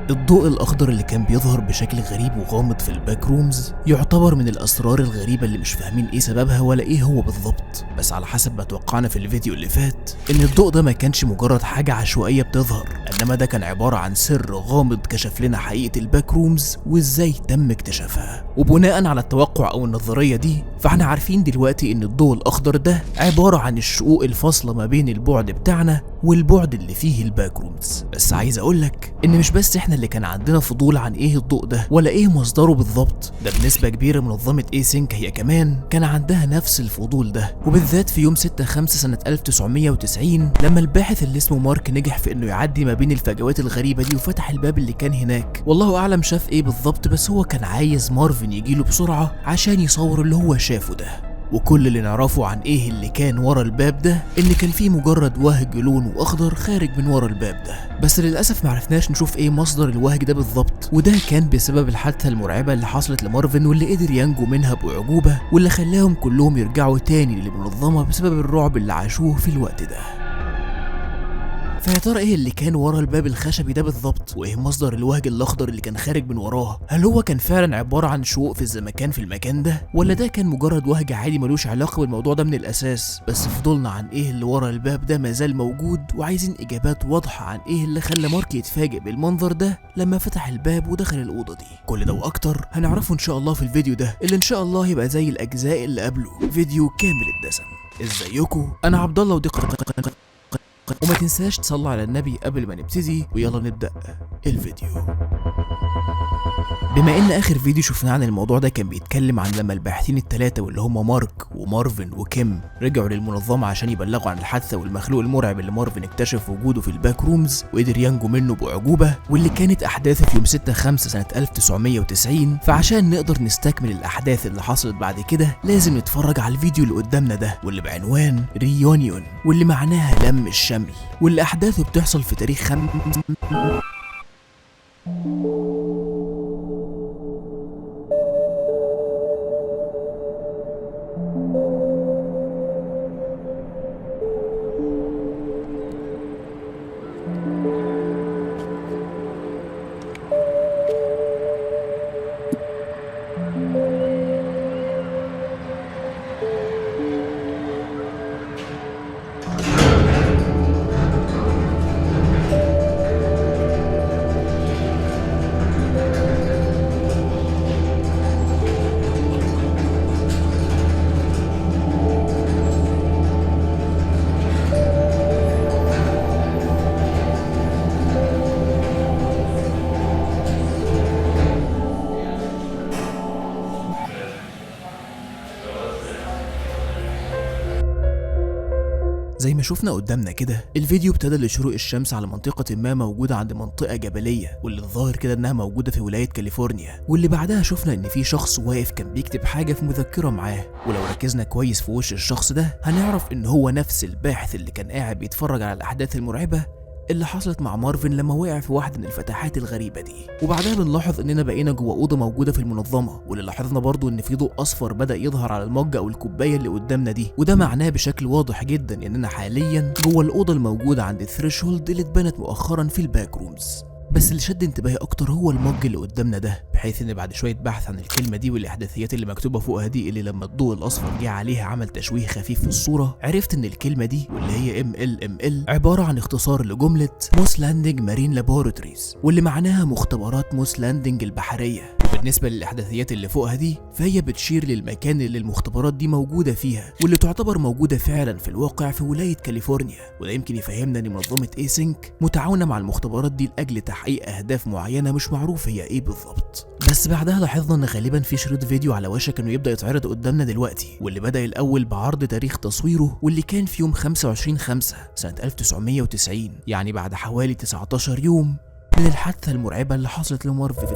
الضوء الأخضر اللي كان بيظهر بشكل غريب وغامض في الباك رومز يعتبر من الأسرار الغريبة اللي مش فاهمين إيه سببها ولا إيه هو بالظبط، بس على حسب ما توقعنا في الفيديو اللي فات إن الضوء ده ما كانش مجرد حاجة عشوائية بتظهر، إنما ده كان عبارة عن سر غامض كشف لنا حقيقة الباك رومز وإزاي تم اكتشافها. وبناء على التوقع أو النظرية دي فاحنا عارفين دلوقتي إن الضوء الأخضر ده عبارة عن الشقوق الفاصلة ما بين البعد بتاعنا والبعد اللي فيه الباك رومز. بس عايز أقولك إن مش بس إحنا اللي كان عندنا فضول عن إيه الضوء ده ولا إيه مصدره بالظبط، ده بنسبة كبيرة منظمة ايسينك هي كمان كان عندها نفس الفضول ده، وبالذات في يوم 6/5 سنة 1990 لما الباحث اللي اسمه مارك نجح في إنه يعدي ما بين الفجوات الغريبة دي وفتح الباب اللي كان هناك. والله أعلم شاف إيه بالظبط، بس هو كان عايز مارفن يجيله بسرعة عشان يصور اللي هو شافه ده. وكل اللي نعرفه عن ايه اللي كان ورا الباب ده ان كان فيه مجرد وهج لونه اخضر خارج من ورا الباب ده، بس للاسف معرفناش نشوف ايه مصدر الوهج ده بالظبط، وده كان بسبب الحادثه المرعبه اللي حصلت لمارفن واللي قدر ينجو منها باعجوبه واللي خلاهم كلهم يرجعوا تاني للمنظمه بسبب الرعب اللي عاشوه في الوقت ده. فيا ترى ايه اللي كان ورا الباب الخشبي ده بالظبط، وايه مصدر الوهج الاخضر اللي كان خارج من وراه؟ هل هو كان فعلا عباره عن شقوق في الزمكان في المكان ده، ولا ده كان مجرد وهج عادي ملوش علاقه بالموضوع ده من الاساس؟ بس فضولنا عن ايه اللي ورا الباب ده مازال موجود، وعايزين اجابات واضحه عن ايه اللي خلى مارك يتفاجئ بالمنظر ده لما فتح الباب ودخل الاوضه دي. كل ده واكتر هنعرفه ان شاء الله في الفيديو ده اللي ان شاء الله يبقى زي الاجزاء اللي قبله، فيديو كامل الدسم. ازيكم؟ انا عبد الله ودي وما تنساش تصلي على النبي قبل ما نبتدي، ويلا نبدأ الفيديو. بما ان اخر فيديو شفناه عن الموضوع ده كان بيتكلم عن لما الباحثين الثلاثه واللي هم مارك ومارفن وكيم رجعوا للمنظمه عشان يبلغوا عن الحادثه والمخلوق المرعب اللي مارفن اكتشف وجوده في الباك رومز وقدر ينجو منه باعجوبه، واللي كانت احداثه في يوم 6/5 سنه 1990. فعشان نقدر نستكمل الاحداث اللي حصلت بعد كده لازم نتفرج على الفيديو اللي قدامنا ده واللي بعنوان ريونيون، واللي معناها لم الشمل، واللي احداثه بتحصل في تاريخ زي ما شفنا قدامنا كده. الفيديو ابتدى لشروق الشمس على منطقة ما موجودة عند منطقة جبلية، واللي الظاهر كده انها موجودة في ولاية كاليفورنيا، واللي بعدها شفنا ان في شخص واقف كان بيكتب حاجة في مذكرة معاه، ولو ركزنا كويس في وش الشخص ده هنعرف ان هو نفس الباحث اللي كان قاعد بيتفرج على الاحداث المرعبة اللي حصلت مع مارفن لما وقع في واحدة من الفتحات الغريبة دي. وبعدها بنلاحظ اننا بقينا جوه اوضه موجوده في المنظمه، واللي لاحظنا برضو ان في ضوء اصفر بدا يظهر على المج او الكوبايه اللي قدامنا دي، وده معناه بشكل واضح جدا اننا حاليا جوه الاوضه الموجوده عند الثريشولد اللي اتبنت مؤخرا في الباك رومز. بس اللي شد انتباهي اكتر هو المج اللي قدامنا ده، بحيث ان بعد شويه بحث عن الكلمه دي والاحداثيات اللي مكتوبه فوقها دي اللي لما الضوء الاصفر جه عليها عمل تشويه خفيف في الصوره، عرفت ان الكلمه دي واللي هي MLML عباره عن اختصار لجمله موس لاندنج مارين لابوراتوريز، واللي معناها مختبرات موس لاندنج البحريه. وبالنسبه للاحداثيات اللي فوقها دي فهي بتشير للمكان اللي المختبرات دي موجوده فيها، واللي تعتبر موجوده فعلا في الواقع في ولايه كاليفورنيا. وده يمكن يفهمنا ان منظمه ايسينك متعاونه مع المختبرات دي لاجل تحقيق اهداف معينه مش معروف هي ايه بالظبط. بس بعدها لاحظنا ان غالبا في شريط فيديو على وشك انه يبدا يتعرض قدامنا دلوقتي، واللي بدا الاول بعرض تاريخ تصويره واللي كان في يوم 25/5 سنه 1990، يعني بعد حوالي 19 يوم من الحادثه المرعبه اللي حصلت لمارفن.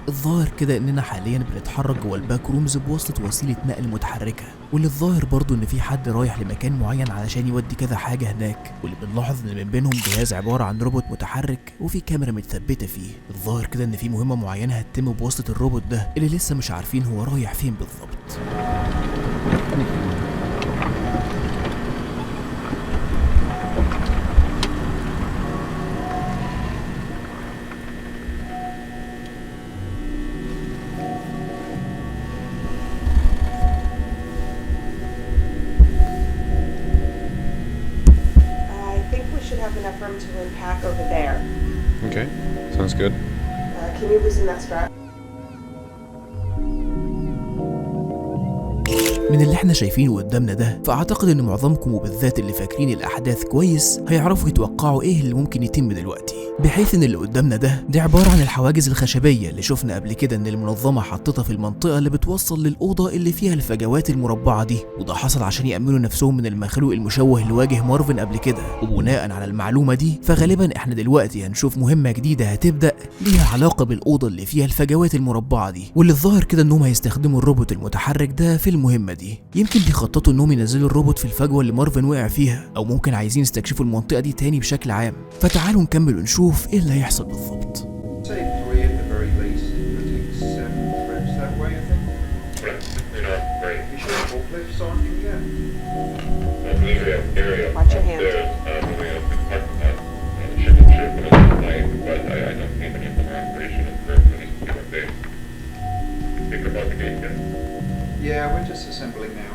الظاهر كده اننا حاليا بنتحرك جوه الباك رومز بواسطه وسيله نقل متحركه، واللي الظاهر برضو ان في حد رايح لمكان معين علشان يودي كذا حاجه هناك، واللي بنلاحظ ان من بينهم جهاز عباره عن روبوت متحرك وفي كاميرا متثبته فيه. الظاهر كده ان في مهمه معينه هتتم بواسطه الروبوت ده اللي لسه مش عارفين هو رايح فين بالظبط. Have enough room to unpack over there. Okay, sounds good. Can you loosen that strap? من اللي احنا شايفينه قدامنا ده، فاعتقد ان معظمكم وبالذات اللي فاكرين الاحداث كويس هيعرفوا يتوقعوا ايه اللي ممكن يتم دلوقتي، بحيث ان اللي قدامنا ده دي عباره عن الحواجز الخشبيه اللي شفنا قبل كده ان المنظمه حطتها في المنطقه اللي بتوصل للاوضه اللي فيها الفجوات المربعه دي، وده حصل عشان يامنوا نفسهم من المخلوق المشوه اللي واجه مارفن قبل كده. وبناء على المعلومه دي فغالبا احنا دلوقتي هنشوف مهمه جديده هتبدا ليها علاقه بالاوضه اللي فيها الفجوات المربعه دي، واللي الظاهر كده انهم هيستخدموا الروبوت المتحرك ده في المهمه دي. يمكن بيخططوا انهم ينزلوا الروبوت في الفجوه اللي مارفن وقع فيها، او ممكن عايزين يستكشفوا المنطقه دي تاني بشكل عام. فتعالوا نكمل ونشوف ايه اللي هيحصل بالظبط. Watch your hands. Yeah, we're just assembling now.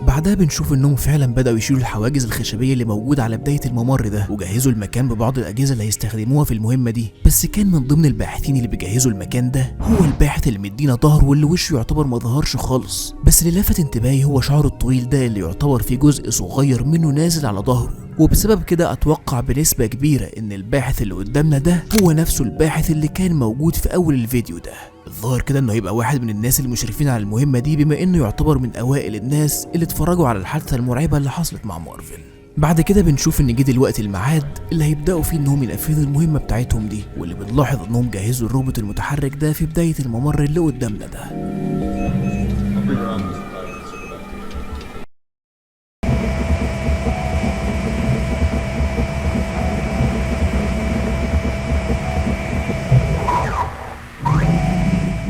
بعدها بنشوف انهم فعلا بدأوا يشيلوا الحواجز الخشبية اللي موجودة على بداية الممر ده، وجهزوا المكان ببعض الأجهزة اللي هيستخدموها في المهمة دي. بس كان من ضمن الباحثين اللي بيجهزوا المكان ده هو الباحث اللي مدينا ظهره واللي وشه يعتبر ما ظهرش خالص، بس اللي لفت انتباهي هو شعره الطويل ده اللي يعتبر في جزء صغير منه نازل على ظهره. وبسبب كده اتوقع بنسبة كبيرة ان الباحث اللي قدامنا ده هو نفسه الباحث اللي كان موجود في اول الفيديو ده. الظاهر كده انه هيبقى واحد من الناس المشرفين على المهمة دي، بما انه يعتبر من اوائل الناس اللي اتفرجوا على الحادثة المرعبة اللي حصلت مع مارفن. بعد كده بنشوف ان جه دلوقتي الميعاد اللي هيبداوا فيه انهم ينفذوا المهمة بتاعتهم دي، واللي بنلاحظ انهم جهزوا الروبوت المتحرك ده في بداية الممر اللي قدامنا ده.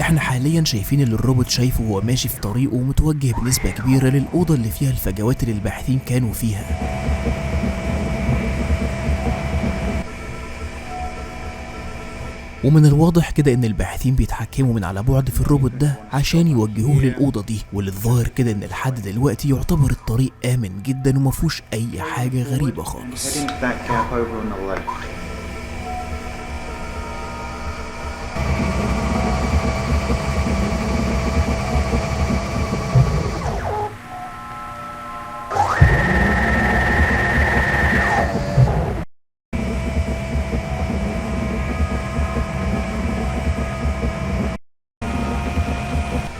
احنا حاليا شايفين اللي الروبوت شايفه وهو ماشي في طريقه ومتوجه بنسبة كبيرة للأوضة اللي فيها الفجوات اللي الباحثين كانوا فيها. ومن الواضح كده ان الباحثين بيتحكموا من على بعد في الروبوت ده عشان يوجهوه للأوضة دي، واللي الظاهر كده ان لحد دلوقتي يعتبر الطريق آمن جدا ومفهوش أي حاجة غريبة خالص.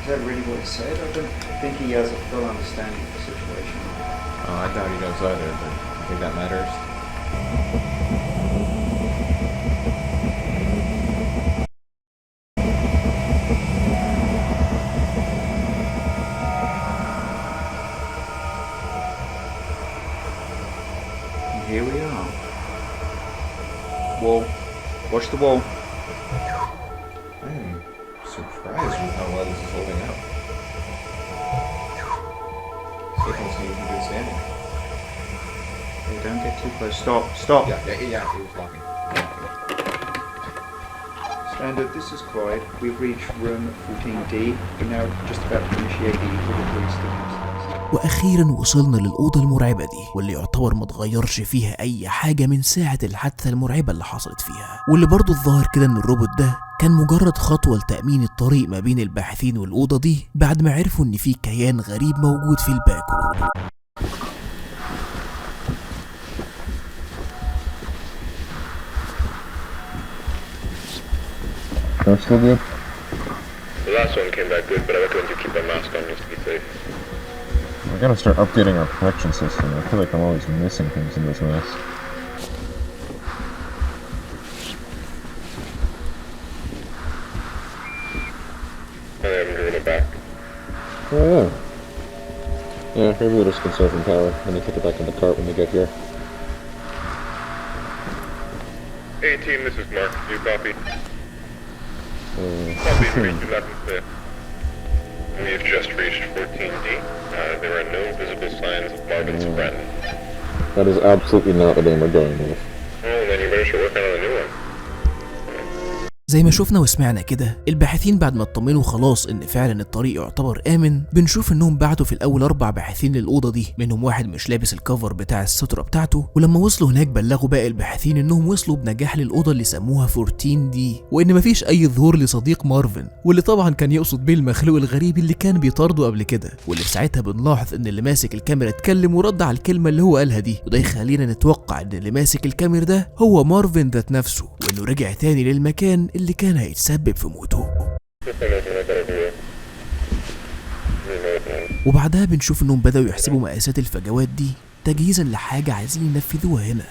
Is that really what he said? I don't think he has a full understanding of the situation. I doubt he does either, but I think that matters. And here we are. Wall. Watch the wall. I'm surprised with how well this is holding up. Still seems in good standing. Hey, don't get too close. Stop. Stop. Yeah, it was locking. Standard, this is Clyde. We've reached room 14D. We're now just about to initiate the equilibrium stimulus. واخيرا وصلنا للاوضه المرعبه دي، واللي يعتبر ما اتغيرش فيها اي حاجه من ساعه الحادثه المرعبه اللي حصلت فيها، واللي برضو الظاهر كده ان الروبوت ده كان مجرد خطوه لتامين الطريق ما بين الباحثين والاوضه دي بعد ما عرفوا ان في كيان غريب موجود في الباك روم. Still good? The last one came back good, but I recommend you keep a mask on just to be safe. We gotta start updating our protection system. I feel like I'm always missing things in this mess. Oh, yeah. Yeah, maybe we're just conserving power, and then take it back in the cart when we get here. Hey team, this is Mark. You copy? Copy, read you loud and clear. We've just reached 14D. There are no visible signs of Marvin's friend. That is absolutely not the name we're going with. Oh, then you better start working on a new one. زي ما شفنا وسمعنا كده، الباحثين بعد ما اطمنوا خلاص ان فعلا الطريق يعتبر امن، بنشوف انهم بعتوا في الاول 4 باحثين للاوضه دي، منهم واحد مش لابس الكفر بتاع الستره بتاعته، ولما وصلوا هناك بلغوا باقي الباحثين انهم وصلوا بنجاح للاوضه اللي سموها 14D، وان مفيش اي ظهور لصديق مارفن، واللي طبعا كان يقصد بيه المخلوق الغريب اللي كان بيطارده قبل كده، واللي في ساعتها بنلاحظ ان اللي ماسك الكاميرا اتكلم ورد على الكلمه اللي هو قالها دي، وده يخلينا نتوقع ان اللي ماسك الكاميرا ده هو مارفن ذات نفسه، وانه رجع تاني للمكان اللي كان هيتسبب في موته. وبعدها بنشوف انهم بدأوا يحسبوا مقاسات الفجوات دي تجهيزا لحاجة عايزين ينفذوها هنا.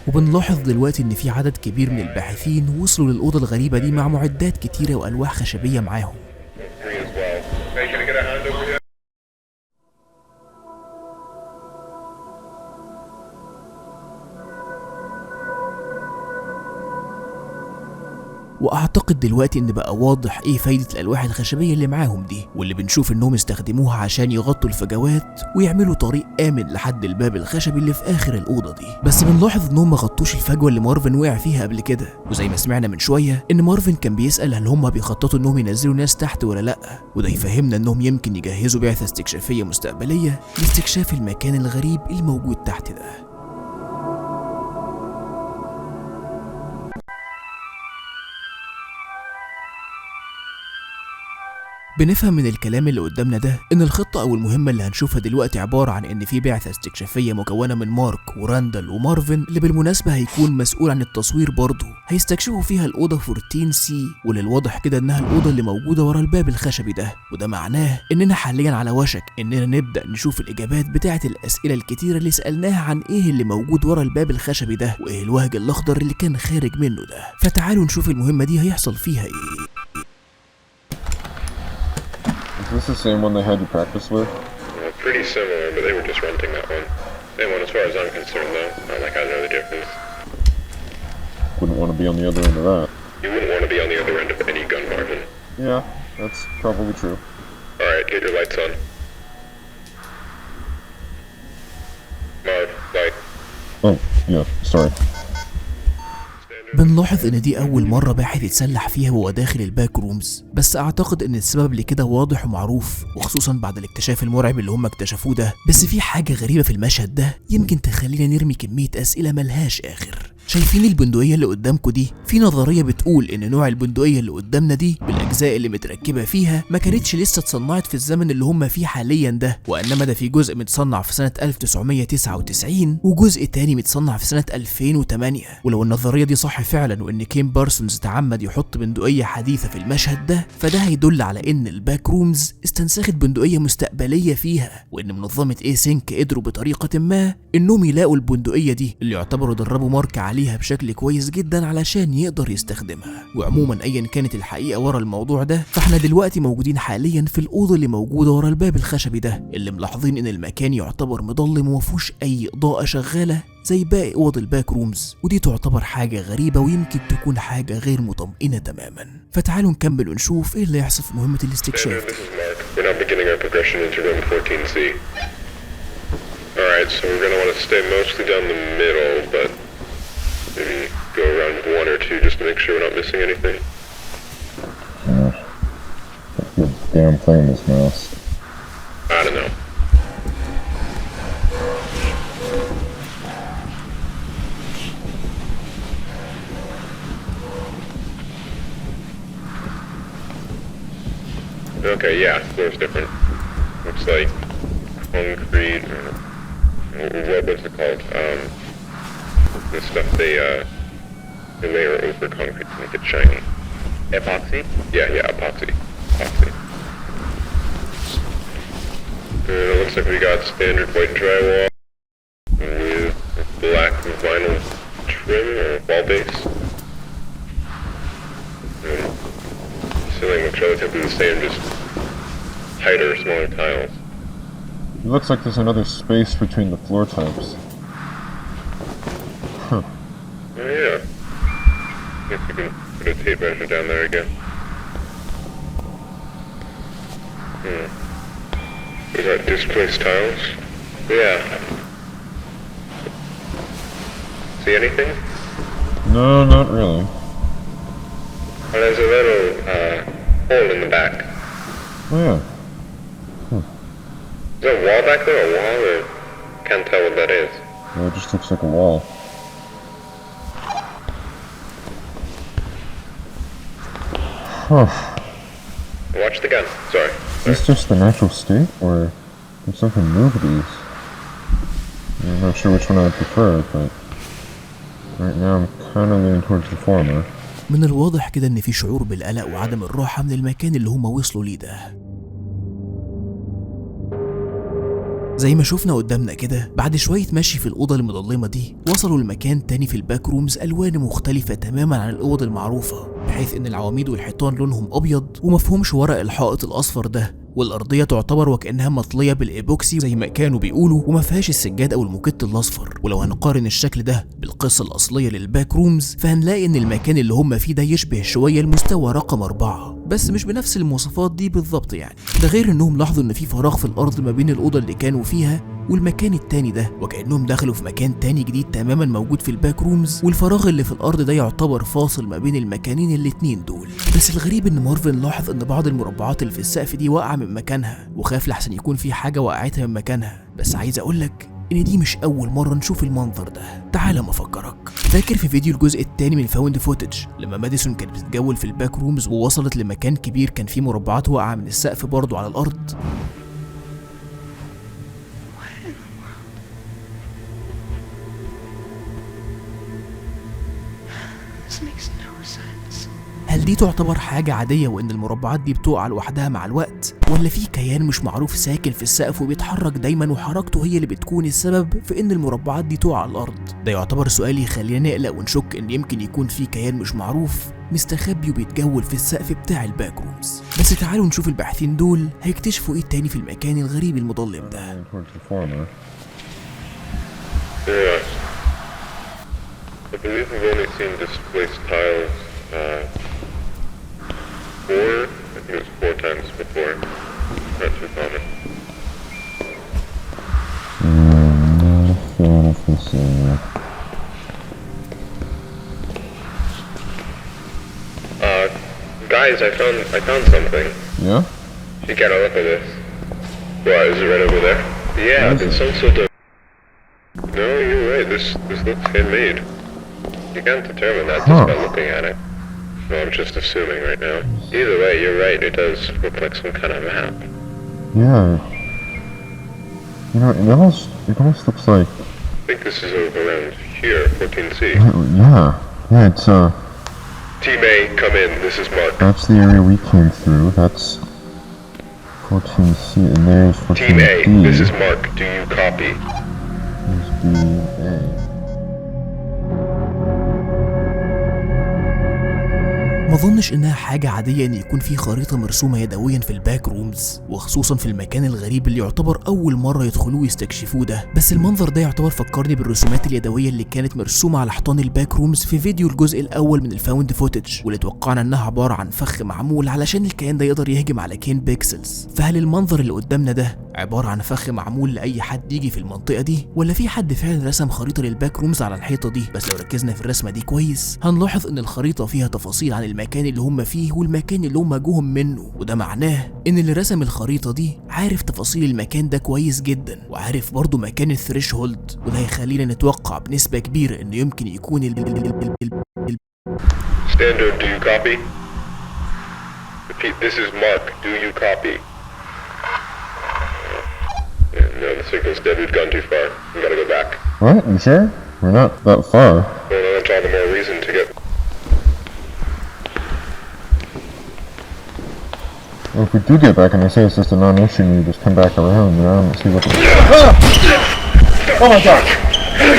وبنلاحظ دلوقتي ان في عدد كبير من الباحثين وصلوا للأوضة الغريبة دي مع معدات كتيرة وألواح خشبية معاهم. واعتقد دلوقتي ان بقى واضح ايه فايدة الالواح الخشبية اللي معاهم دي، واللي بنشوف انهم استخدموها عشان يغطوا الفجوات ويعملوا طريق امن لحد الباب الخشبي اللي في اخر الاوضة دي. بس بنلاحظ انهم ما غطوش الفجوة اللي مارفن وقع فيها قبل كده، وزي ما سمعنا من شوية ان مارفن كان بيسأل هل هم بيخططوا انهم ينزلوا ناس تحت ولا لا، وده يفهمنا انهم يمكن يجهزوا بعثة استكشافية مستقبلية لاستكشاف المكان الغريب الموجود تحت ده. بنفهم من الكلام اللي قدامنا ده ان الخطة او المهمة اللي هنشوفها دلوقتي عبارة عن ان في بعثة استكشافية مكونة من مارك وراندل ومارفن، اللي بالمناسبة هيكون مسؤول عن التصوير برضه، هيستكشفوا فيها الأوضة 14C، وللواضح كده انها الأوضة اللي موجودة ورا الباب الخشبي ده، وده معناه اننا حاليا على وشك اننا نبدأ نشوف الإجابات بتاعة الأسئلة الكتيرة اللي سألناها عن ايه اللي موجود ورا الباب الخشبي ده، وايه الوهج الأخضر اللي كان خارج منه ده. فتعالوا نشوف المهمة دي هيحصل فيها ايه. Is this the same one they had you practice with? Well, pretty similar, but they were just renting that one. Same one as far as I'm concerned, though. Not like I know the difference. Wouldn't want to be on the other end of that. You wouldn't want to be on the other end of any gun, Marvin. Yeah, that's probably true. Alright, get your lights on. Marv, light. Oh, yeah, sorry. بنلاحظ ان دي اول مرة باحث يتسلح فيها وهو داخل الباك رومز، بس اعتقد ان السبب لكده واضح ومعروف، وخصوصا بعد الاكتشاف المرعب اللي هم اكتشفوه ده. بس في حاجة غريبة في المشهد ده يمكن تخلينا نرمي كمية اسئلة ملهاش اخر. شايفين البندقية اللي قدامكم دي؟ في نظرية بتقول ان نوع البندقية اللي قدامنا دي بالاجزاء اللي متركبة فيها ما كانتش لسه اتصنعت في الزمن اللي هم فيه حاليا ده، وانما ده في جزء متصنع في سنة 1999 وجزء تاني متصنع في سنة 2008. ولو النظرية دي صح فعلا وان كيم بارسونز تعمد يحط بندقية حديثة في المشهد ده، فده هيدل على ان الباك رومز استنسخت بندقية مستقبلية فيها، وان منظمة ايسينك قدروا بطريقة ما انهم يلاقوا البندقية دي اللي يعتبروا دربوا مارك عليها بشكل كويس جدا علشان يقدر يستخدمها. وعموما ايا كانت الحقيقة ورا الموضوع ده، فاحنا دلوقتي موجودين حاليا في الأوضة اللي موجودة ورا الباب الخشبي ده، اللي ملاحظين ان المكان يعتبر مظلم ومفيهوش اي اضاءة شغالة زي باقي اوض الباك رومز، ودي تعتبر حاجة غريبة ويمكن تكون حاجة غير مطمئنة تماما. فتعالوا نكمل ونشوف ايه اللي هيحصل في مهمة الاستكشاف. Alright, so we're gonna want to stay mostly down the middle, but maybe go around 1 or 2 just to make sure we're not missing anything. Good damn thing, this mouse. I don't know. Okay, yeah, floor's different. Looks like concrete, or what's it called? the stuff they layer over concrete to make it shiny. Epoxy? Yeah, epoxy. It looks like we got standard white drywall with black vinyl trim or wall base. And ceiling looks relatively the same, just tighter, smaller tiles. It looks like there's another space between the floor types. Huh. Oh yeah. If we can put a tape measure down there again. We got displaced tiles. Yeah. See anything? No, not really. Well, there's a little hole in the back. Oh yeah. Is that a wall back there? A wall? Or can't tell what that is. Well, it just looks like a wall. Huh. Watch the gun. Sorry. Is this just the natural state, or did something move these? I'm not sure which one I would prefer, but right now I'm kind of leaning towards the former. من الواضح كده ان في شعور بالقلق وعدم الراحة من المكان اللي هما وصلوا ليه ده. زي ما شفنا قدامنا كده، بعد شوية مشي في الأوضة المظلمة دي وصلوا لمكان تاني في الباك رومز ألوان مختلفة تماما عن الأوض المعروفة، بحيث إن العواميد والحيطان لونهم أبيض ومفهومش ورق الحائط الأصفر ده، والأرضية تعتبر وكأنها مطلية بالإيبوكسي زي ما كانوا بيقولوا، وما فيهاش السجاد أو الموكيت الأصفر. ولو هنقارن الشكل ده بالقصة الأصلية للباك رومز فهنلاقي إن المكان اللي هم فيه ده يشبه شوية المستوى رقم 4، بس مش بنفس المواصفات دي بالظبط يعني. ده غير إنهم لاحظوا إن في فراغ في الأرض ما بين الأوضة اللي كانوا فيها والمكان التاني ده، وكأنهم دخلوا في مكان تاني جديد تماما موجود في الباك رومز، والفراغ اللي في الأرض ده يعتبر فاصل ما بين المكانين الاتنين دول. بس الغريب إن مارفن لاحظ إن بعض المربعات اللي في السقف دي واقعة من مكانها، وخاف لحسن يكون في حاجة وقعتها من مكانها. بس عايز أقولك إن دي مش أول مرة نشوف المنظر ده. تعال ما أفكرك، فاكر في فيديو الجزء الثاني من فاوند فوتج لما ماديسون كانت بتتجول في الباك رومز ووصلت لمكان كبير كان فيه مربعات واقعة من السقف برضه على الأرض؟ هل دي تعتبر حاجة عادية وإن المربعات دي بتقع لوحدها مع الوقت؟ ولا في كيان مش معروف ساكن في السقف وبيتحرك دايما وحركته هي اللي بتكون السبب في إن المربعات دي تقع على الأرض؟ ده يعتبر سؤال يخلينا نقلق ونشك إن يمكن يكون في كيان مش معروف مستخبي وبيتجول في السقف بتاع الباك رومز. بس تعالوا نشوف الباحثين دول هيكتشفوا إيه تاني في المكان الغريب المظلم ده. I believe we've only seen displaced tiles 4, I think it was 4 times before. Not too common. Guys, I found something. Yeah? You gotta look at this. What, is it right over there? Yeah, there's some sort of... No, you're right, this looks handmade. You can't determine that just by looking at it. No, I'm just assuming right now. Either way, you're right, it does look like some kind of map. Yeah. You know, it almost looks like... I think this is over around here, 14C. Yeah, it's Team A, come in, this is Mark. that's the area we came through, that's 14C, and there's 14D. Team A, this is Mark, do you copy? There's B-A. ما اظنش انها حاجة عادية ان يكون في خريطة مرسومة يدويا في الباك رومز، وخصوصا في المكان الغريب اللي يعتبر اول مرة يدخلوه ويستكشفوه ده. بس المنظر ده يعتبر فكرني بالرسومات اليدوية اللي كانت مرسومة على حيطان الباك رومز في فيديو الجزء الاول من الفاوند فوتج، واللي توقعنا انها عبارة عن فخ معمول علشان الكيان ده يقدر يهجم على كين بيكسلز. فهل المنظر اللي قدامنا ده عبارة عن فخ معمول لأي حد يجي في المنطقة دي، ولا في حد فعلا رسم خريطة للباك رومز على الحيطة دي؟ بس لو ركزنا في الرسمة دي كويس هنلاحظ ان الخريطة فيها تفاصيل عن المكان اللي هم فيه والمكان اللي هم جوهم منه، وده معناه ان اللي رسم الخريطة دي عارف تفاصيل المكان ده كويس جدا، وعارف برضه مكان الثريش هولد، وده هيخلينا نتوقع بنسبة كبيرة انه يمكن يكون Standard, do you copy? Repeat, this is Mark, do you copy? No, the signal's dead, we've gone too far. We gotta go back. What? You sure? We're not that far. Well, that's all the more reason to get... Well, if we do get back and they say it's just a non-issue and we just come back around, I don't see what the... Oh my god! He's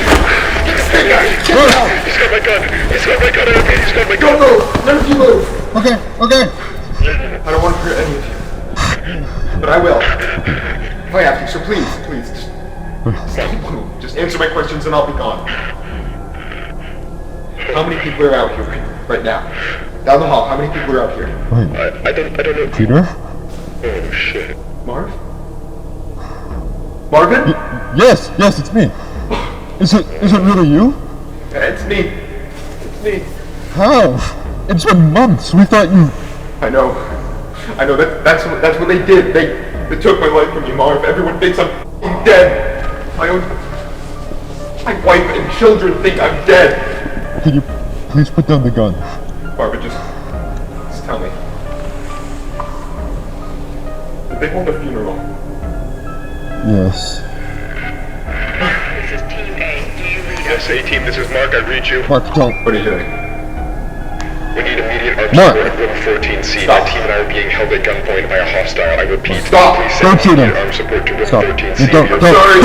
got my gun! He's got my gun! He's got my gun! Don't move! None of you move! Okay, okay! I don't want to hurt any of you. But I will. If I have to, so please, just answer my questions and I'll be gone. How many people are out here right now? Down the hall, how many people are out here? Wait, I don't know. Peter? Oh, shit. Marv? Marvin? Yes, it's me. Is it really you? It's me. It's me. How? It's been months. We thought you... I know. That's what they did. They took my life from me, Marv. Everyone thinks I'm dead. My wife and children think I'm dead. Can you please put down the gun? Barbara, just tell me. Did they hold a funeral? Yes. This is Team A. Do you read Yes, A-Team, this is Mark. I read you. Mark, don't. What are you doing? We need immediate armed Mark. support at room 14C. Stop. My team and I are being held at gunpoint by a hostile. I repeat, Stop. please send Don't shoot him. immediate armed support to room Stop. 14C. You don't. You're Sorry.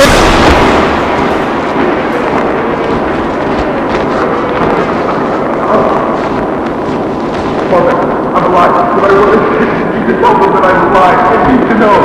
Marvin, I'm alive. But I want to tell them that I'm alive. I need to know.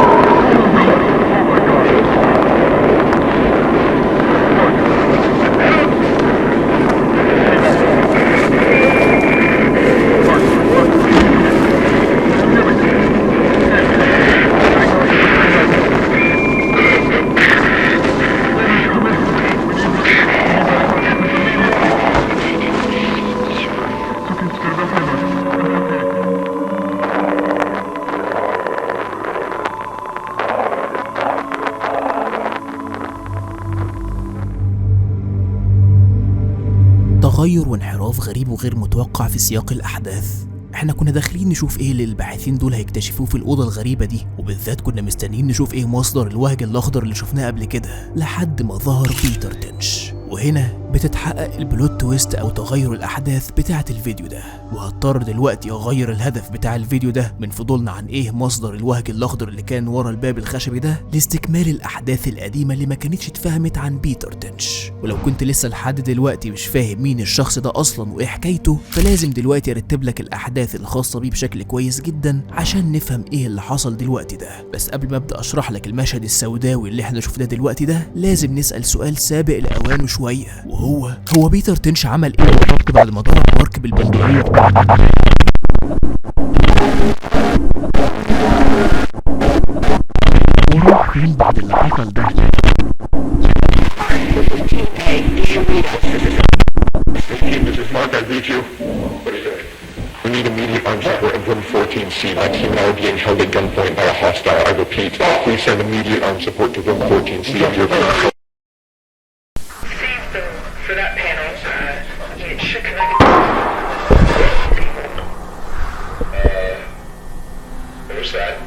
تغير وانحراف غريب وغير متوقع في سياق الأحداث. احنا كنا داخلين نشوف ايه اللي الباحثين دول هيكتشفوه في الأوضة الغريبة دي، وبالذات كنا مستنيين نشوف ايه مصدر الوهج الأخضر اللي شفناه قبل كده، لحد ما ظهر بيتر تنش. وهنا بتتحقق البلوت تويست او تغير الاحداث بتاعه الفيديو ده، وهضطر دلوقتي اغير الهدف بتاع الفيديو ده من فضولنا عن ايه مصدر الوهج الاخضر اللي كان ورا الباب الخشبي ده لاستكمال الاحداث القديمه اللي ما كانتش اتفهمت عن بيتر تنش. ولو كنت لسه لحد دلوقتي مش فاهم مين الشخص ده اصلا وايه حكايته، فلازم دلوقتي ارتب لك الاحداث الخاصه بيه بشكل كويس جدا عشان نفهم ايه اللي حصل دلوقتي ده. بس قبل ما ابدا اشرح لك المشهد السوداوي اللي احنا شفناه دلوقتي ده، لازم نسال سؤال سابق لاوانه شويه، وهو بيتر تنش عمل ايه بالظبط بعد ما ضرب مارك بالبندقية؟ وراح فين بعد اللي حصل ده؟ This is Mark, I read you. What is it? We need immediate armed support in room 14C. My team and I are being held at gunpoint by a hostile. I repeat, please send immediate armed support to room 14C of your control. for that panel? It should connect. What was that?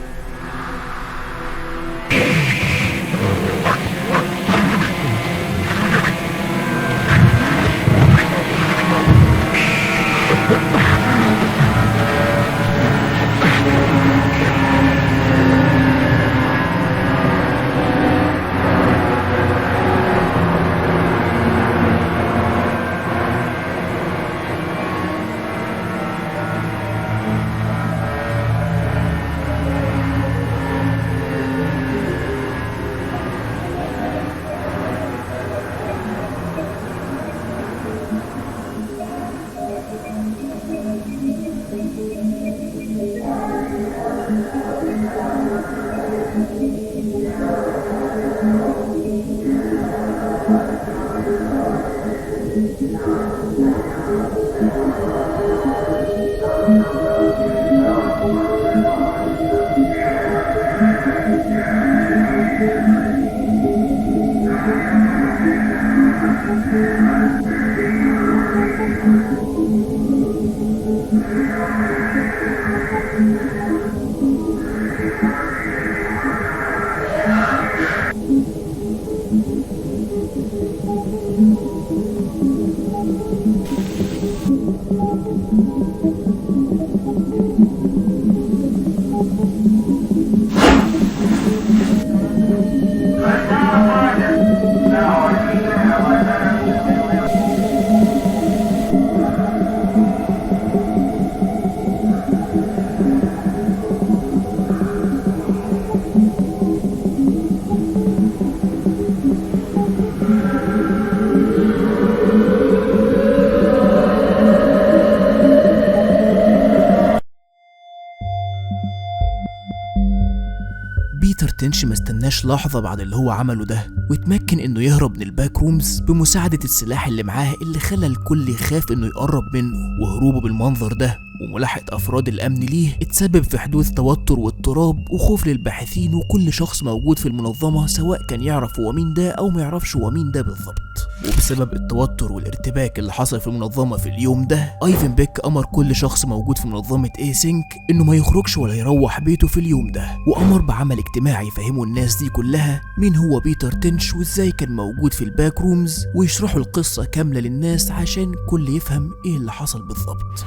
بيتر تنش ما استناش لحظة بعد اللي هو عمله ده واتمكن انه يهرب من الباك رومز بمساعدة السلاح اللي معاه اللي خلى الكل يخاف انه يقرب منه. وهروبه بالمنظر ده وملاحقة أفراد الأمن ليه اتسبب في حدوث توتر واضطراب وخوف للباحثين وكل شخص موجود في المنظمة، سواء كان يعرف هو مين ده أو ما يعرفش هو مين ده بالظبط. وبسبب التوتر والارتباك اللي حصل في المنظمة في اليوم ده، ايفن بيك أمر كل شخص موجود في منظمة ايسينك إنه ما يخرجش ولا يروح بيته في اليوم ده، وأمر بعمل اجتماعي يفهموا الناس دي كلها مين هو بيتر تنش وإزاي كان موجود في الباك رومز، ويشرحوا القصة كاملة للناس عشان كل يفهم إيه اللي حصل بالظبط.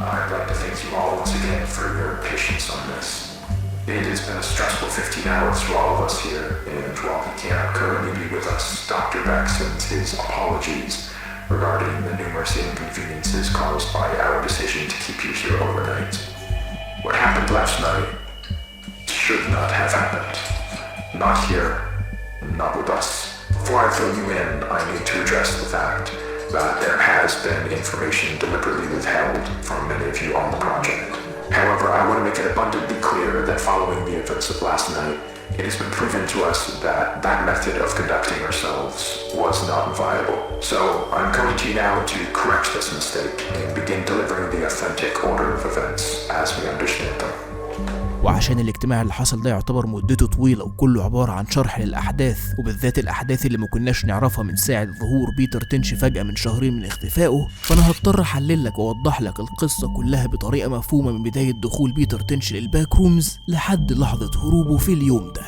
you all once again for your patience on this. It has been a stressful 15 hours for all of us here, and while he cannot currently be with us, Dr. Beck sends his apologies regarding the numerous inconveniences caused by our decision to keep you here overnight. What happened last night should not have happened. Not here, not with us. Before I fill you in, I need to address the fact that there has been information deliberately withheld from many of you on the project. However, I want to make it abundantly clear that following the events of last night, it has been proven to us that that method of conducting ourselves was not viable. So, I'm coming to you now to correct this mistake and begin delivering the authentic order of events as we understand them. وعشان الاجتماع اللي حصل ده يعتبر مدته طويلة وكله عبارة عن شرح للأحداث، وبالذات الأحداث اللي ما كناش نعرفها من ساعة ظهور بيتر تنش فجأة من شهرين من اختفائه، فأنا هضطر أحلل لك وأوضح لك القصة كلها بطريقة مفهومة من بداية دخول بيتر تنش للباك رومز لحد لحظة هروبه في اليوم ده.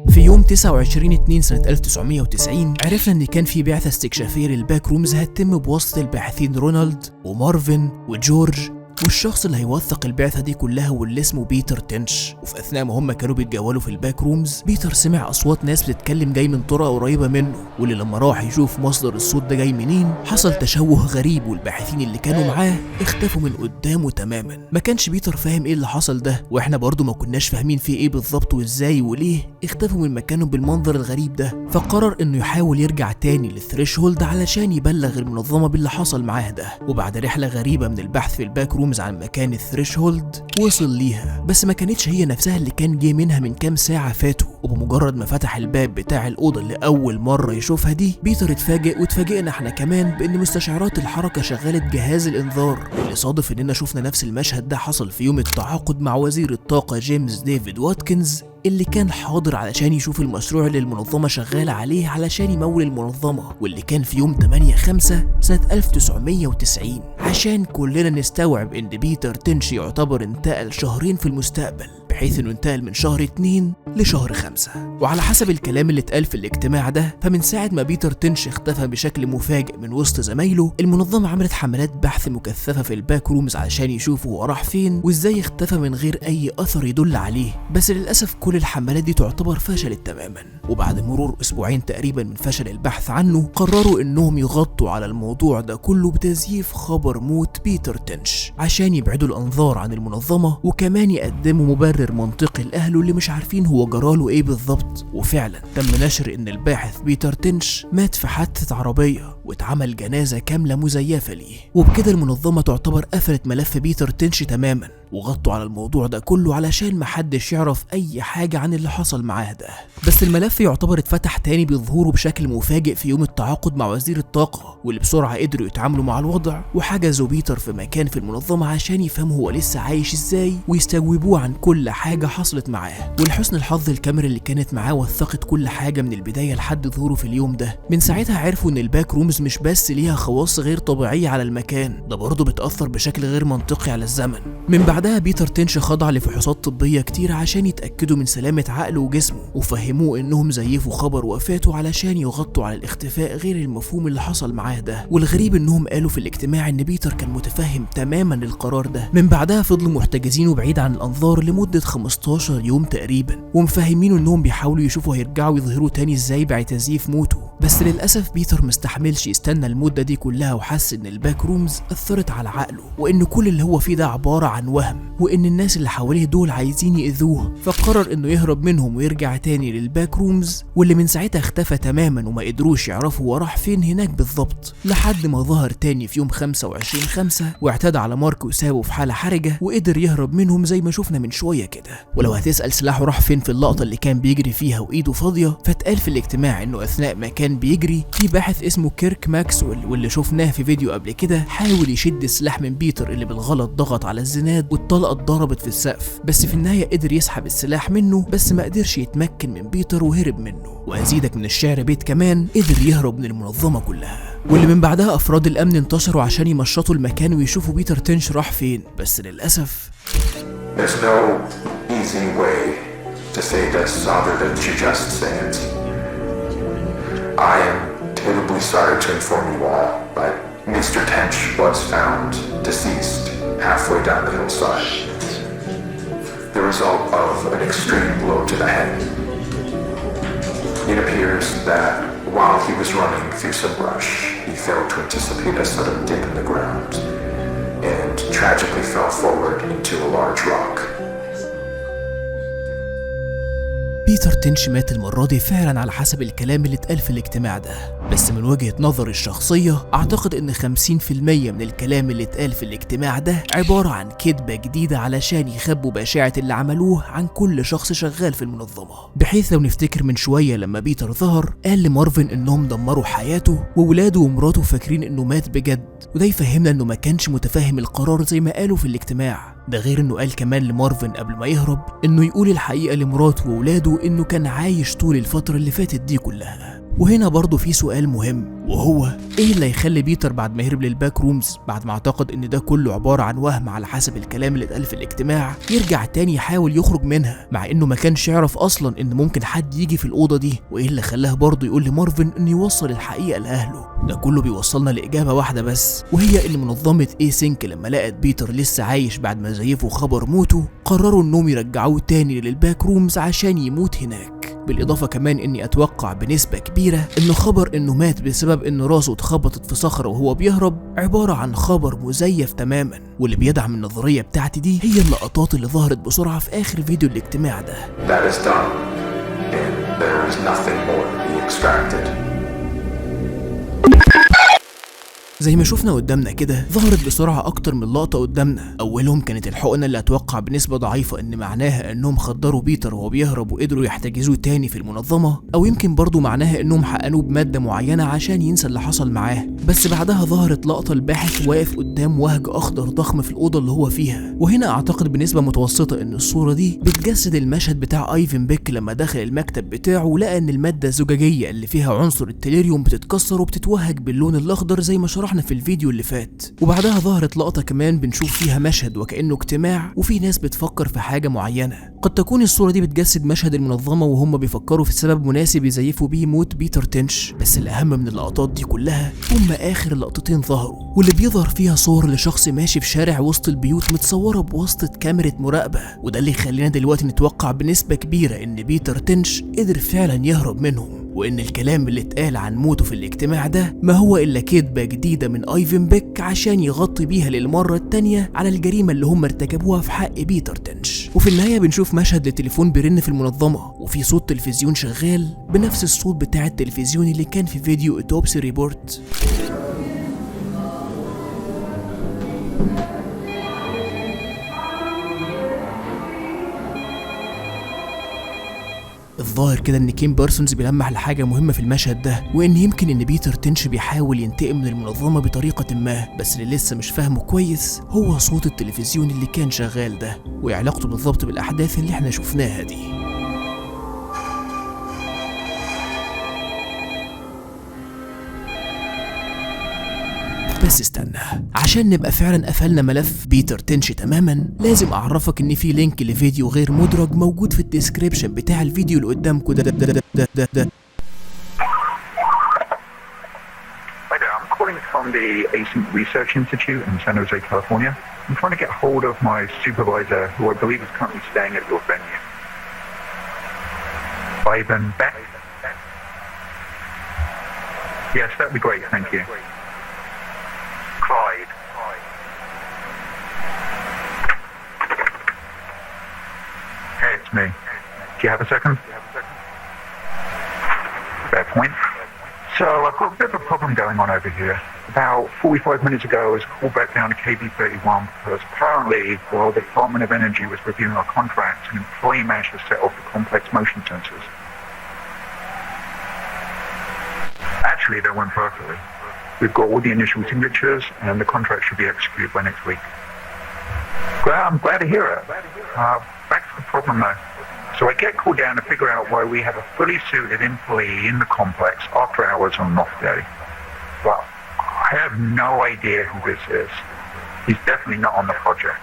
في يوم 29/2 سنة 1990 عرفنا ان كان في بعثة استكشافية للباك رومز هتتم بواسطة الباحثين رونالد ومارفن وجورج، والشخص اللي هيوثق البعثة دي كلها واللي اسمه بيتر تنش. وفي أثناء ما هم كانوا بيتجولوا في الباك رومز، بيتر سمع أصوات ناس بتتكلم جاي من طرق قريبة منه، واللي لما راح يشوف مصدر الصوت ده جاي منين حصل تشوه غريب، والباحثين اللي كانوا معاه اختفوا من قدامه تماما. ما كانش بيتر فاهم ايه اللي حصل ده، واحنا برضو ما كناش فاهمين فيه ايه بالظبط وازاي وليه اختفوا من مكانهم بالمنظر الغريب ده. فقرر انه يحاول يرجع تاني للثريشولد علشان يبلغ المنظمة باللي حصل معاه ده. وبعد رحلة غريبة من البحث في الباك رومز عن مكان الثريشولد وصل ليها، بس ما كانتش هي نفسها اللي كان جه منها من كام ساعة فاتوا. وبمجرد ما فتح الباب بتاع الأوضة اللي أول مرة يشوفها دي، بيتر اتفاجئ واتفاجئنا احنا كمان بأن مستشعرات الحركة شغلت جهاز الإنذار. واللي صادف إننا شفنا نفس المشهد ده حصل في يوم التعاقد مع وزير الطاقة جيمس ديفيد واتكنز، اللي كان حاضر علشان يشوف المشروع اللي المنظمة شغالة عليه علشان يمول المنظمة، واللي كان في يوم 8/5 سنة 1990. عشان كلنا نستوعب ان بيتر تنش يعتبر انتقل شهرين في المستقبل، بحيث انه انتقل من شهر 2 لشهر 5. وعلى حسب الكلام اللي اتقال في الاجتماع ده، فمن ساعة ما بيتر تنش اختفى بشكل مفاجئ من وسط زمايله، المنظمة عملت حملات بحث مكثفة في الباك رومز علشان يشوفوا هو راح فين وازاي اختفى من غير اي اثر يدل عليه. بس للاسف كل الحملات دي تعتبر فشلت تماما. وبعد مرور اسبوعين تقريبا من فشل البحث عنه، قرروا انهم يغطوا على الموضوع ده كله بتزييف خبر موت بيتر تنش عشان يبعدوا الانظار عن المنظمة، وكمان يقدموا مبرر منطقي لاهله اللي مش عارفين هو جراله ايه بالظبط. وفعلا تم نشر ان الباحث بيتر تنش مات في حادثة عربية، واتعمل جنازة كاملة مزيفة ليه. وبكده المنظمة تعتبر قفلت ملف بيتر تنش تماما، وغطوا على الموضوع ده كله علشان محدش يعرف اي حاجة عن اللي حصل معاه ده. بس الملف يعتبر اتفتح تاني بظهوره بشكل مفاجئ في يوم التعاقد مع وزير الطاقة، واللي بسرعة قدروا يتعاملوا مع الوضع وحجزوا بيتر في مكان في المنظمة عشان يفهموا هو لسه عايش ازاي ويستجوبوه عن كل حاجة حصلت معاه. ولحسن الحظ الكاميرا اللي كانت معاه وثقت كل حاجة من البداية لحد ظهوره في اليوم ده. من ساعتها عرفوا ان الباك رومز مش بس ليها خواص غير طبيعية على المكان ده، برضه بتأثر بشكل غير منطقي على الزمن. من بعدها بيتر تنش خضع لفحوصات طبية كتير عشان يتأكدوا من سلامة عقله وجسمه، وفهموه انهم زيفوا خبر وفاته علشان يغطوا على الاختفاء غير المفهوم اللي حصل معاه ده. والغريب انهم قالوا في الاجتماع ان بيتر كان متفهم تماما للقرار ده. من بعدها فضلوا محتجزينه بعيد عن الانظار لمدة 15 يوم تقريبا، ومفهمينه انهم بيحاولوا يشوفوا هيرجعوا يظهروا تاني ازاي بعد تزييف موته. بس للأسف بيتر مستحملش يستنى المدة دي كلها، وحس ان الباك رومز أثرت على عقله، وان كل اللي هو فيه ده عبارة عن وهم الوهم وإن الناس اللي حواليه دول عايزين يأذوه، فقرر إنه يهرب منهم ويرجع تاني للباك رومز، واللي من ساعتها اختفى تماما وما قدروش يعرفوا هو راح فين هناك بالظبط، لحد ما ظهر تاني في يوم 25/5 واعتدى على مارك وسابه في حالة حرجة وقدر يهرب منهم زي ما شفنا من شوية كده. ولو هتسأل سلاحه راح فين في اللقطة اللي كان بيجري فيها وإيده فاضية، فاتقال في الاجتماع إنه أثناء ما كان بيجري في باحث اسمه كيرك ماكسويل، واللي شفناه في فيديو قبل كده، حاول يشد السلاح من بيتر اللي بالغلط ضغط على الزناد والطلقة اتضربت في السقف، بس في النهاية قدر يسحب السلاح منه، بس ما قدرش يتمكن من بيتر وهرب منه. وأزيدك من الشعر بيت كمان قدر يهرب من المنظمة كلها، واللي من بعدها أفراد الأمن انتشروا عشان يمشطوا المكان ويشوفوا بيتر تنش راح فين، بس للأسف There's no easy way to say this other than to just say it. I am terribly sorry to inform you all, but Mr. Tench was found deceased halfway down the hillside. The result of an extreme blow to the head. It appears that while he was running through some brush, he failed to anticipate a sudden dip in the ground and tragically fell forward into a large rock. بيتر تنش مات المرة دي فعلا على حسب الكلام اللي اتقال في الاجتماع ده، بس من وجهة نظري الشخصية اعتقد ان 50% من الكلام اللي اتقال في الاجتماع ده عبارة عن كذبة جديدة علشان يخبوا بشاعة اللي عملوه عن كل شخص شغال في المنظمة. بحيث لو نفتكر من شوية لما بيتر ظهر قال لمارفن انهم دمروا حياته وولاده ومراته فاكرين انه مات بجد، وده يفهمنا انه ما كانش متفاهم القرار زي ما قالوا في الاجتماع. ده غير انه قال كمان لمارفن قبل ما يهرب انه يقول الحقيقة لمراته وولاده انه كان عايش طول الفترة اللي فاتت دي كلها. وهنا برضه في سؤال مهم، وهو ايه اللي يخلي بيتر بعد ما يهرب للباك رومز، بعد ما اعتقد ان ده كله عبارة عن وهم على حسب الكلام اللي اتقال في الاجتماع، يرجع تاني يحاول يخرج منها مع انه ما كانش يعرف اصلا ان ممكن حد يجي في الأوضة دي؟ وايه اللي خلاه برضه يقول لمارفن انه يوصل الحقيقة لأهله؟ ده كله بيوصلنا لإجابة واحدة بس، وهي ان منظمة A-Sync لما لقت بيتر لسه عايش بعد ما زيفوا خبر موته، قرروا انهم يرجعوه تاني للباك رومز عشان يموت هناك. بالإضافة كمان إني أتوقع بنسبة كبيرة إنه خبر إنه مات بسبب إن راسه اتخبطت في صخرة وهو بيهرب عبارة عن خبر مزيف تماما، واللي بيدعم النظرية بتاعتي دي هي اللقطات اللي ظهرت بسرعة في آخر فيديو الاجتماع ده. That is done, and there is nothing more to be extracted. زي ما شفنا قدامنا كده ظهرت بسرعة أكتر من لقطة قدامنا. أولهم كانت الحقنة اللي أتوقع بنسبة ضعيفة إن معناها إنهم خدروا بيتر وهو بيهرب وقدروا يحتجزوه تاني في المنظمة، أو يمكن برضو معناها إنهم حقنوه بمادة معينة عشان ينسى اللي حصل معاه. بس بعدها ظهرت لقطة الباحث واقف قدام وهج أخضر ضخم في الأوضة اللي هو فيها، وهنا أعتقد بنسبة متوسطة إن الصورة دي بتجسد المشهد بتاع ايفن بيك لما دخل المكتب بتاعه ولقى إن المادة الزجاجية اللي فيها عنصر التليريوم بتتكسر وبتتوهج باللون الأخضر زي ما شرحنا في الفيديو اللي فات. وبعدها ظهرت لقطة كمان بنشوف فيها مشهد وكأنه اجتماع وفي ناس بتفكر في حاجة معينة. قد تكون الصورة دي بتجسد مشهد المنظمة وهم بيفكروا في سبب مناسب يزيفوا بيه موت بيتر تنش، بس الأهم من اللقطات دي كلها هم آخر لقطتين ظهروا، واللي بيظهر فيها صور لشخص ماشي في شارع وسط البيوت متصورة بواسطة كاميرا مراقبة، وده اللي يخلينا دلوقتي نتوقع بنسبة كبيرة إن بيتر تنش قدر فعلا يهرب منهم، وإن الكلام اللي اتقال عن موته في الاجتماع ده ما هو إلا كذبة جديدة من ايفن بيك عشان يغطي بيها للمرة التانية على الجريمة اللي هم ارتكبوها في حق بيتر تنش. وفي النهاية بنشوف مشهد للتليفون بيرن في المنظمة وفي صوت تلفزيون شغال بنفس الصوت بتاع التلفزيون اللي كان في فيديو اوتوبسي ريبورت. الظاهر كده ان كيم بارسونز بيلمح لحاجة مهمة في المشهد ده، وان يمكن ان بيتر تنش بيحاول ينتقم من المنظمة بطريقة ما، بس اللي لسه مش فاهمه كويس هو صوت التلفزيون اللي كان شغال ده وعلاقته بالظبط بالاحداث اللي احنا شفناها دي. بس استنى، عشان نبقى فعلا قفلنا ملف بيتر تنش تماما لازم اعرفك ان في لينك لفيديو غير مدرج موجود في الديسكريبشن بتاع الفيديو اللي قدامكم ده. Hi there, I'm calling from the A-Sync Research Institute in San Jose, California. I'm trying to get hold of my supervisor, who I believe is currently staying at your venue. Ivan Beck? Yes, that'd be great, thank you. Clyde. just me. Do you have a second? Fair point. So I've got a bit of a problem going on over here. About 45 minutes ago, I was called back down to KB31 because apparently, while the Department of Energy was reviewing our contracts, an employee managed to set off the complex motion sensors. Actually, that went perfectly. We've got all the initial signatures, and the contract should be executed by next week. Well, I'm glad to hear it. Back to the problem though. So I get called down to figure out why we have a fully suited employee in the complex after hours on an off day. But I have no idea who this is. He's definitely not on the project.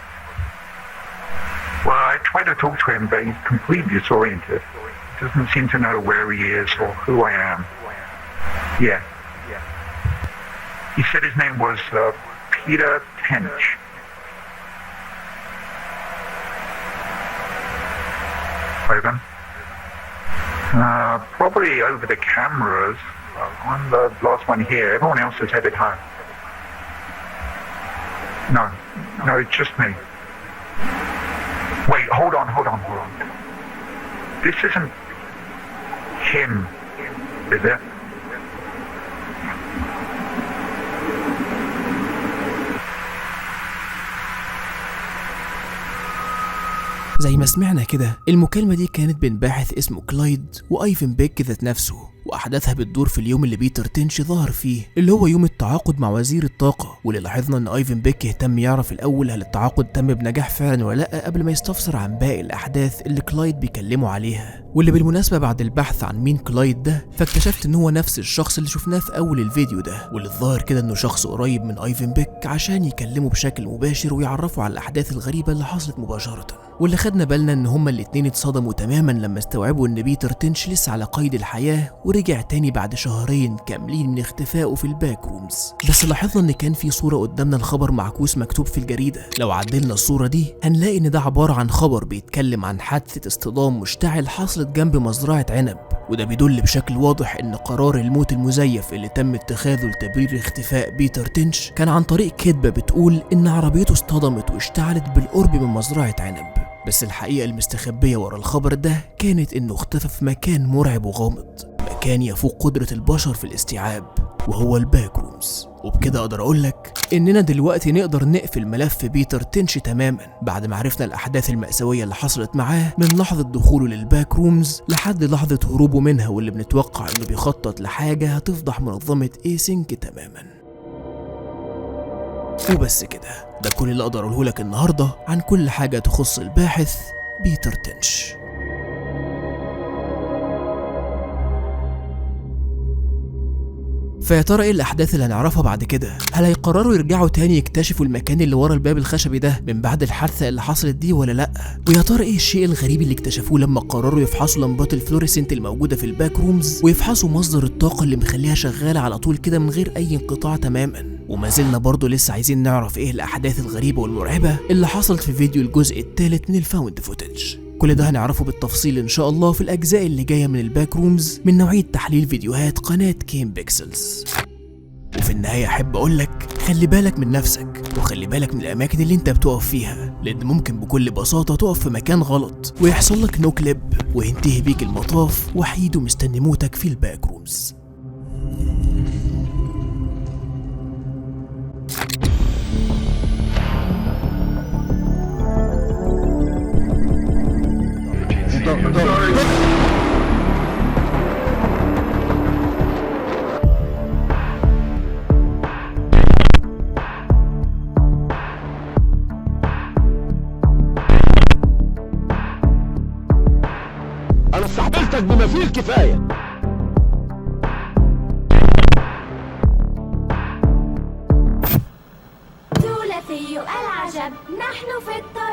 Well, I tried to talk to him, but he's completely disoriented. He doesn't seem to know where he is or who I am. Yeah. He said his name was Peter Tench. Ivan? Probably over the cameras. I'm the last one here. Everyone else is headed home. No, it's just me. Wait, hold on. This isn't him, is it? زي ما سمعنا كده، المكالمة دي كانت بين باحث اسمه كلايد وايفن بيك ذات نفسه، واحداثها بتدور في اليوم اللي بيتر تنش ظهر فيه، اللي هو يوم التعاقد مع وزير الطاقة. واللي لاحظنا ان ايفن بيك يهتم يعرف الاول هل التعاقد تم بنجاح فعلا ولا لا قبل ما يستفسر عن باقي الاحداث اللي كلايد بيكلمه عليها. واللي بالمناسبة بعد البحث عن مين كلايد ده، فاكتشفت ان هو نفس الشخص اللي شفناه في اول الفيديو ده، واللي الظاهر كده انه شخص قريب من ايفن بيك عشان يكلمه بشكل مباشر ويعرفه على الاحداث الغريبة اللي حصلت مباشرة. واللي خدنا بالنا ان هما الاتنين اتصدموا تماما لما استوعبوا ان بيتر تنش لسه على قيد الحياة ورجع تاني بعد شهرين كاملين من اختفائه في الباك رومز. بس لاحظنا ان كان في صورة قدامنا الخبر معكوس مكتوب في الجريدة. لو عدلنا الصورة دي هنلاقي ان ده عبارة عن خبر بيتكلم عن حادثة اصطدام مشتعل حصلت جنب مزرعة عنب، وده بيدل بشكل واضح ان قرار الموت المزيف اللي تم اتخاذه لتبرير اختفاء بيتر تنش كان عن طريق كذبة بتقول ان عربيته اصطدمت واشتعلت بالقرب من مزرعة عنب. بس الحقيقة المستخبية ورا الخبر ده كانت انه اختفى في مكان مرعب وغامض، مكان يفوق قدرة البشر في الاستيعاب، وهو الباك رومز. وبكده اقدر اقولك اننا دلوقتي نقدر نقفل ملف بيتر تنش تماما بعد ما عرفنا الاحداث المأساوية اللي حصلت معاه من لحظة دخوله للباك رومز لحد لحظة هروبه منها، واللي بنتوقع انه بيخطط لحاجة هتفضح منظمة ايسينك تماما. وبس كده، ده كل اللي اقدر اقوله لك النهارده عن كل حاجة تخص الباحث بيتر تنش. فيا ترى ايه الاحداث اللي هنعرفها بعد كده؟ هل هيقرروا يرجعوا تاني يكتشفوا المكان اللي ورا الباب الخشبي ده من بعد الحادثه اللي حصلت دي ولا لا؟ ويا ترى ايه الشيء الغريب اللي اكتشفوه لما قرروا يفحصوا لمبات الفلوريسنت الموجوده في الباك رومز ويفحصوا مصدر الطاقه اللي مخليها شغاله على طول كده من غير اي انقطاع تماما؟ وما زلنا برضه لسه عايزين نعرف ايه الاحداث الغريبه والمرعبه اللي حصلت في فيديو الجزء الثالث من الفاوند فوتج. كل ده هنعرفه بالتفصيل ان شاء الله في الاجزاء اللي جايه من الباك رومز من نوعيه تحليل فيديوهات قناه كيم بيكسلز. وفي النهاية أحب أقولك خلي بالك من نفسك، وخلي بالك من الأماكن اللي أنت بتقف فيها، لأن ممكن بكل بساطة تقف في مكان غلط ويحصل لك نو كليب وينتهي بيك المطاف وحيد ومستني موتك في الباك رومز. أنا استحملتك بما فيه الكفاية. ثلاثي العجب، نحن في الطريق.